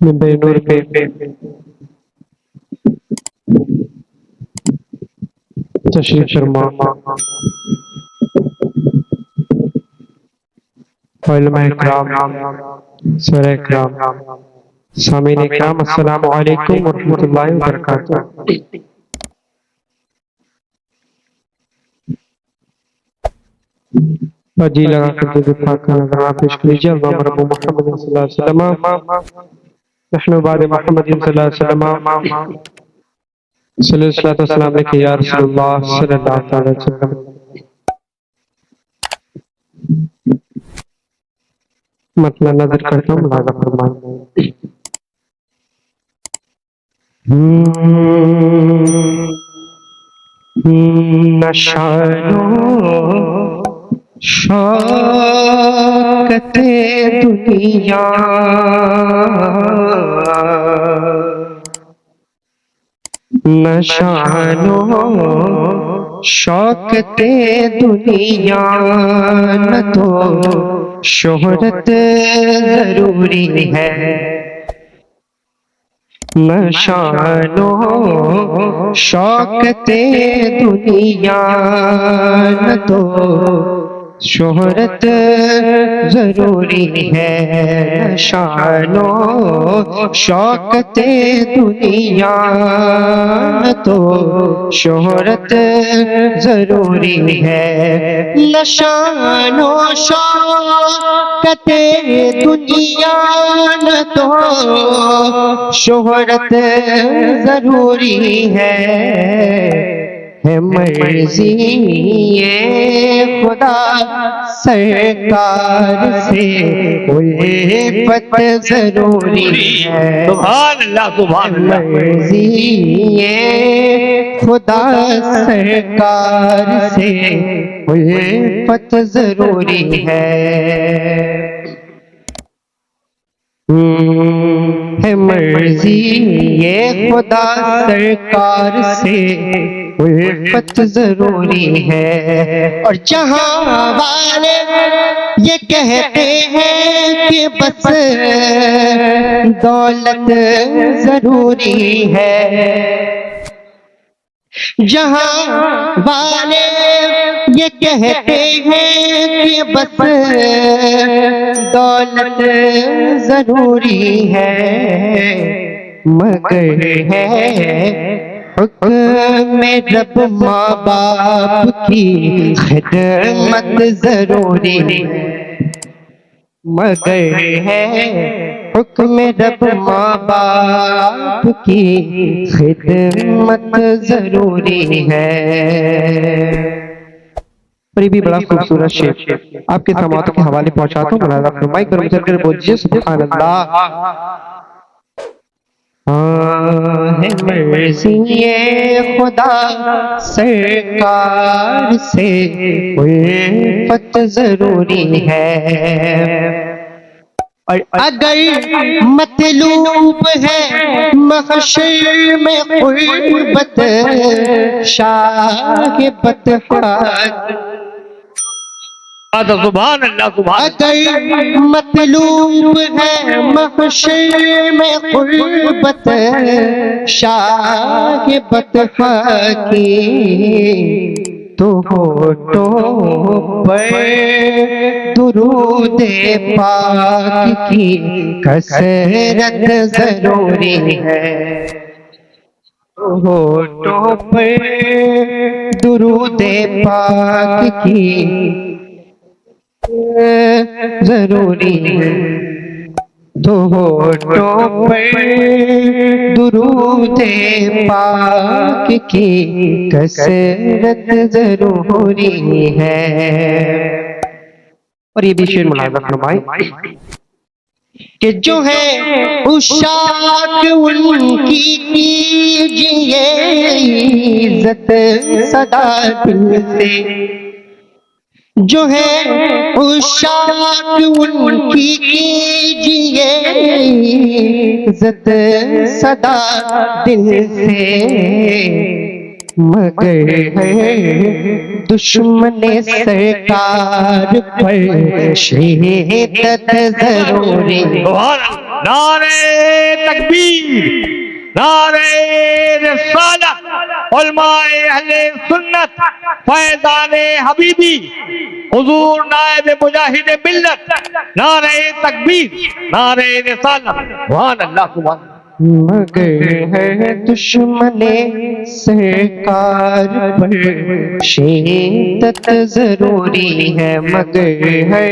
मिंबर नूर पे तशरीफ फरमा। उलमा इकराम, सर इकराम, सामीन इकराम, अस्सलामु अलैकुम व रहमतुल्लाहि व बरकातुहू। जी लगा कर दो पाक का नज़राना पेश कीजिए। अल्लाहुम्मा रब्बु मुहम्मद सल्लल्लाहु अलैहि वसल्लम नहनु बाद मुहम्मद सल्लल्लाहु अलैहि वसल्लम सल्लल्लाहु अलैहि वसल्लम लिखे या रसूलुल्लाह सल्लल्लाहु अलैहि वसल्लम। मतलब नजर करता हूँ, मुलाज़ा फरमाएं। नशानो शौकते दुनिया नशानो शौकते दुनिया न तो शोहरत जरूरी है। नशानो शौकते दुनिया न तो शोहरत जरूरी है। नशानो शौकते दुनिया न तो शोहरत जरूरी है। नशानो शौकते दुनिया न तो शोहरत जरूरी है मर्जी ये खुदा सरकार से उल्फत जरूरी है। सुभान अल्लाह, सुभान अल्लाह। मर्जी ये खुदा सरकार से उल्फत जरूरी है। मर्जी ये खुदा सरकार से उल्फत जरूरी है। और जहां वाले ये कहते हैं कि बस दौलत जरूरी है, जहां वाले ये कहते हैं कि बस दौलत जरूरी है, मगर है हुक्म रब माँ बाप की खिदमत जरूरी है। मगर है हुक्म रब माँ बाप की खिदमत जरूरी है। और ये भी बड़ा खूबसूरत शेर आपके समातों के हवाले पहुंचाता हूँ। मुलाज़ा फरमाई कर उतर कर बोलिए सुभान अल्लाह। है मर्ज़ी ये खुदा सरकार से उल्फत जरूरी है। और अगर मतलूब है महशर में क़ुर्बत शाहिबत सुभान अल्लाह, सुभान। अगर मतलूब है महशर में क़ुर्बत शाहिबत की तो होठों पर दुरूद पाक की कसरत जरूरी है। होठों पर दुरूद पाक की जरूरी है। तो होठों पर दुरूद पाक की कसरत जरूरी है। और ये भी शेर मुलाज़ा फरमाएं कि जो है उशाक उनकी कीजिए इज्जत सदा दिल से। जो है उशाक उनकी कीजिए इज्जत सदा दिल से। मगर है दुश्मन सरकार पर शिद्दत जरूरी। नारे तकबीर, नारे रिसालत, उलमाए अहले सुन्नत, फैज़ाने हबीबी, हुजूर नायब मुजाहिद मिल्लत, नारे तकबीर, नारे रिसालत, सुभान अल्लाह सुभान अल्लाह। मगर है दुश्मने सरकार पर शिद्दत जरूरी है, मगर है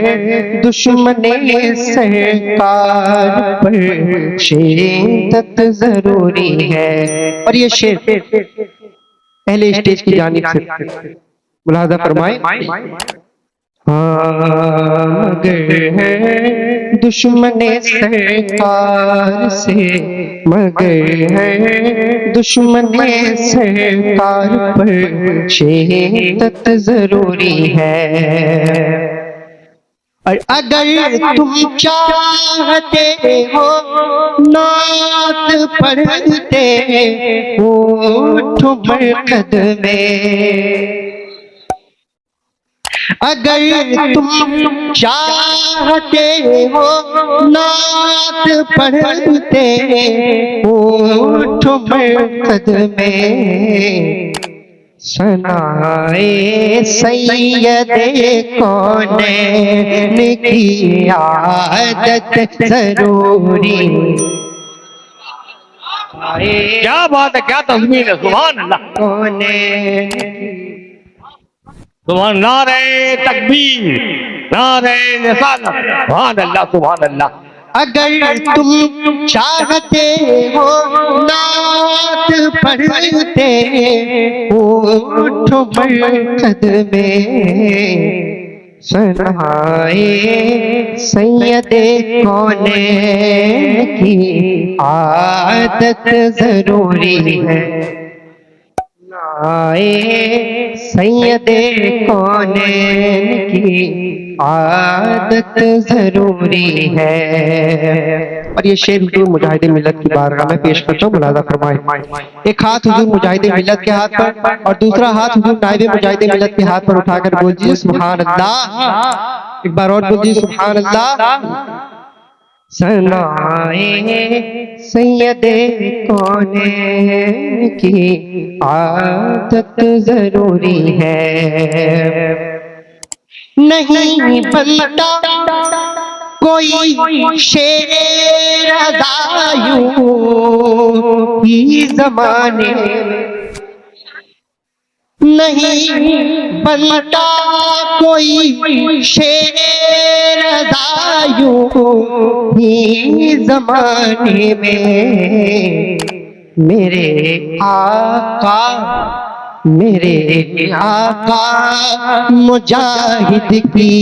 दुश्मने सरकार पर शिद्दत जरूरी है। और ये शेर पहले स्टेज की जानिब से मुलाहजा फरमाए। मगर है दुश्मने सरकार से, मगर है दुश्मने सरकार पर शिद्दत जरूरी है। और अगर तुम चाहते हो नात पढ़ते उठो मरकद में, अगर तुम चाहते हो नात पढ़ते उठो मरकद में, सनाए सैयदे कौनैन की आदत जरूरी। क्या बात है, क्या तस्मीर है, सुभान अल्लाह कौनैन सुभान, नारे तकबीर, नारे रिसालत, सुभान अल्लाह सुभान अल्लाह। अगर तुम चाहते हो नात पढ़ते उठो मरकद में, सनाए सैयदे कौनैन की आदत जरूरी है। आए सैयदे कौनैन की आदत जरूरी है। और ये शेर हुजूर मुजाहिद मिल्लत की बारगाह में पेश करता हूँ, मुलाजा फरमाए। एक हाथ हुजूर मुजाहिद मिल्लत के हाथ पर और दूसरा हाथ हुजूर नायब मुजाहिद मिल्लत के हाथ पर उठाकर बोल दीजिए सुभान अल्लाह। एक बार और बोल दीजिए सुभान अल्लाह। सनाए सैयदे कौनैन की आदत जरूरी है। नहीं बनता कोई शेर अज़ायूं ही ज़माने में, नहीं बनता कोई शेर अज़ायूं ही ज़माने में, मेरे आका मुजाहिद की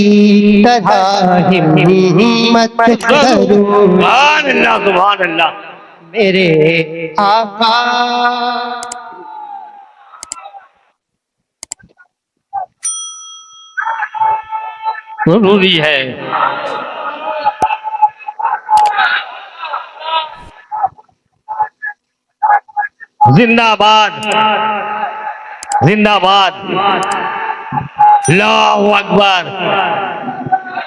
तरह हिम्मत करो। सुभान अल्लाह सुभान अल्लाह। मेरे आका जरूरी है। जिंदाबाद जिंदाबाद, अल्लाहु अकबर,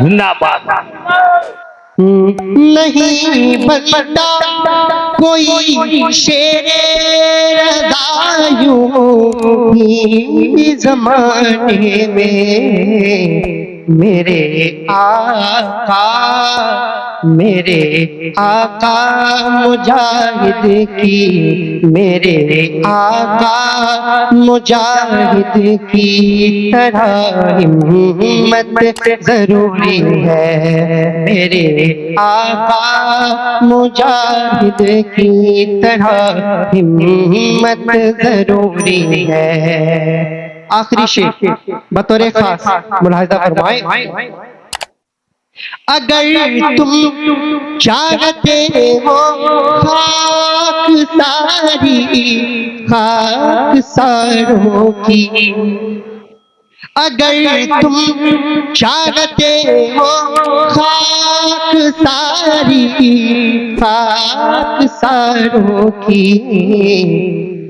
जिंदाबाद। नहीं बनता कोई शेर अज़ायूं ही ज़माने में, मेरे आका मुजाहिद की, मेरे आका मुजाहिद की तरह हिम्मत जरूरी है। मेरे आका मुजाहिद की तरह हिम्मत जरूरी है। आखिरी शेर बतौर खास मुलाहिजा फरमाए। अगर तुम चाहते हो खाक सारों की, अगर तुम चाहते हो खाक सारों की,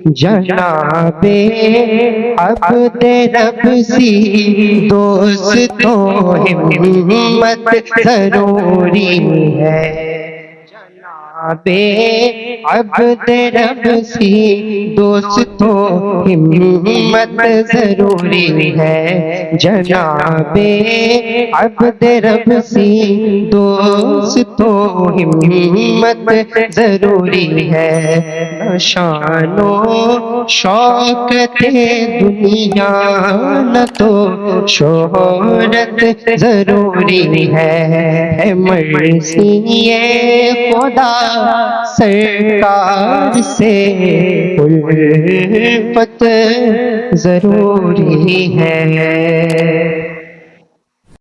जनाबे अब्दे रब सी दोस्तों हिम्मत जरूरी है। जनाबे अब्द रब सी दोस्तों हिम्मत जरूरी है, जनाबे अब्द रब सी दोस्तों हिम्मत जरूरी है। शानो शौकत दुनिया न तो शोहरत जरूरी है, मर्ज़ी खुदा सरकार से उल्फत जरूरी है।